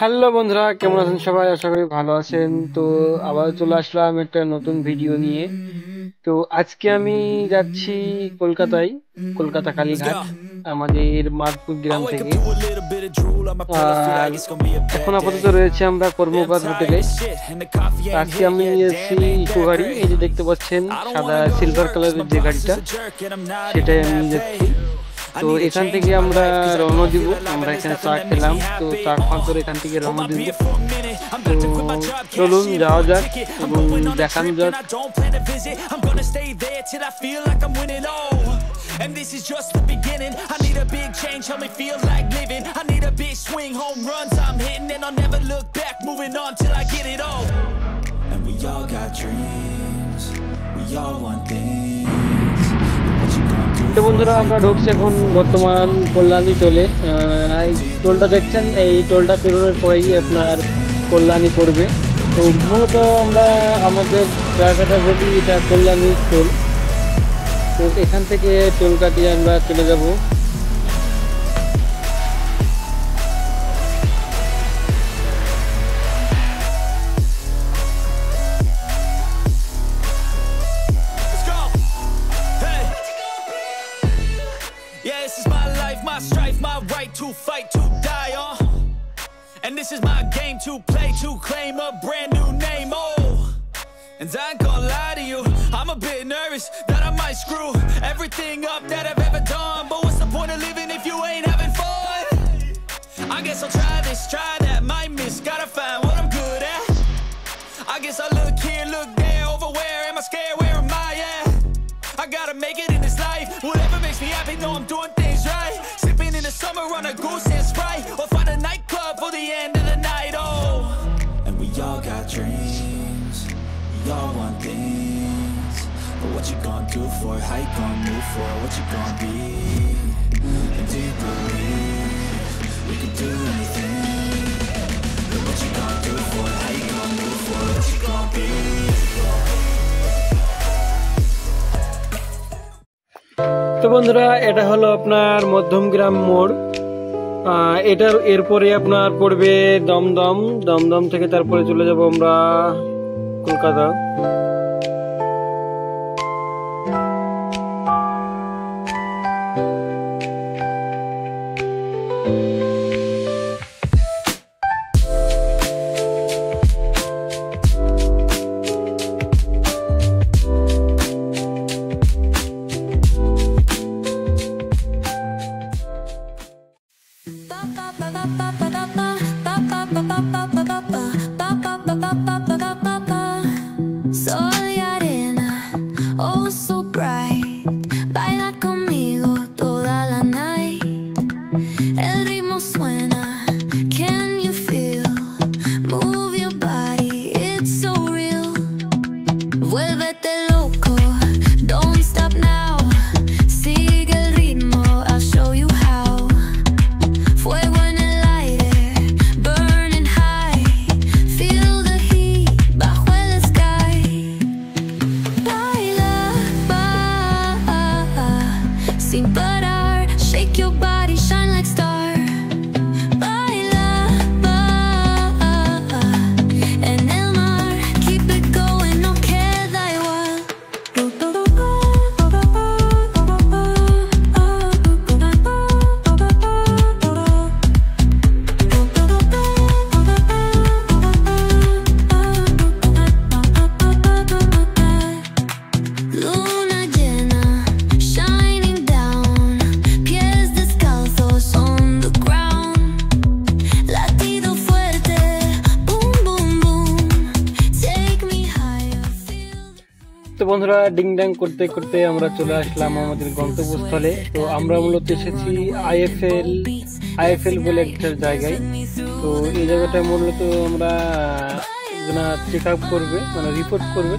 Hello বন্ধুরা, কেমন আছেন সবাই? আশা করি ভালো আছেন। তো আবার চলে আসলাম একটা নতুন ভিডিও নিয়ে। তো আজকে আমি যাচ্ছি কলকাতায়, কলকাতা কালীঘাট, আমাদের মাদপুর গ্রাম থেকে। আর এখন আপাতত রয়েছে আমরা কর্মকার হোটেলে। আজকে আমি এসেছি ইকো গাড়ি, এই যে দেখতে পাচ্ছেন সাদা সিলভার কালারের যে গাড়িটা, সেটাই আমি যাচ্ছি। তো এখান থেকে আমরা রওনা দিব। আমরা এখানে চা খেলাম, তো চা খাওয়ার পর এখান থেকে রওনা দিব। তো চলুন যাওয়া যাক এবং দেখানো যাক। And this is just the beginning. I need a big change, help me feel like living. I need a big swing, home runs I'm hitting, and I'll never look back, moving on till I get it all. And we all got dreams, we all want things. তো বন্ধুরা, আমরা ঢুকছি এখন বর্তমান কল্যাণী টোলে। এই টোলটা দেখছেন, এই টোলটা পেরোনোর পরেই আপনার কল্যাণী পড়বে। তো মূলত আমরা আমাদের জায়গাটা বলি এটা কল্যাণী টোল। তো এখান থেকে টোল কাটিয়ে আমরা চলে যাব। My strife, my right to fight, to die on. And this is my game to play, to claim a brand new name, oh. And I ain't gonna lie to you, I'm a bit nervous that I might screw everything up that I've ever done. But what's the point of living if you ain't having fun? I guess I'll try this, try that, might miss, gotta find what I'm good at. I guess I look here, look there, over where am I scared, where am I at? I gotta make it in this life, whatever makes me happy, know I'm doing things right. Sipping in the summer on a goose and Sprite, or find a nightclub for the end of the night, oh. And we all got dreams, we all want things. But what you gonna do for it, how you gonna move for it, what you gonna be? And do you believe we can do anything? But what you gonna do for it, how you gonna move for it, what you gonna be? তো বন্ধুরা, এটা হলো আপনার মধ্যমগ্রাম মোড়। এটার এরপরে আপনার পড়বে দমদম। দমদম থেকে তারপরে চলে যাব আমরা কলকাতা। তো বন্ধুরা, ডিং ডাং করতে করতে আমরা চলে আসলাম আমাদের গন্তব্যস্থলে। তো আমরা মূলত এসেছি আইএফএল বলে একটা জায়গায়। তো এই জায়গাটা মূলত আমরা চেক আপ করবে, মানে রিপোর্ট করবে।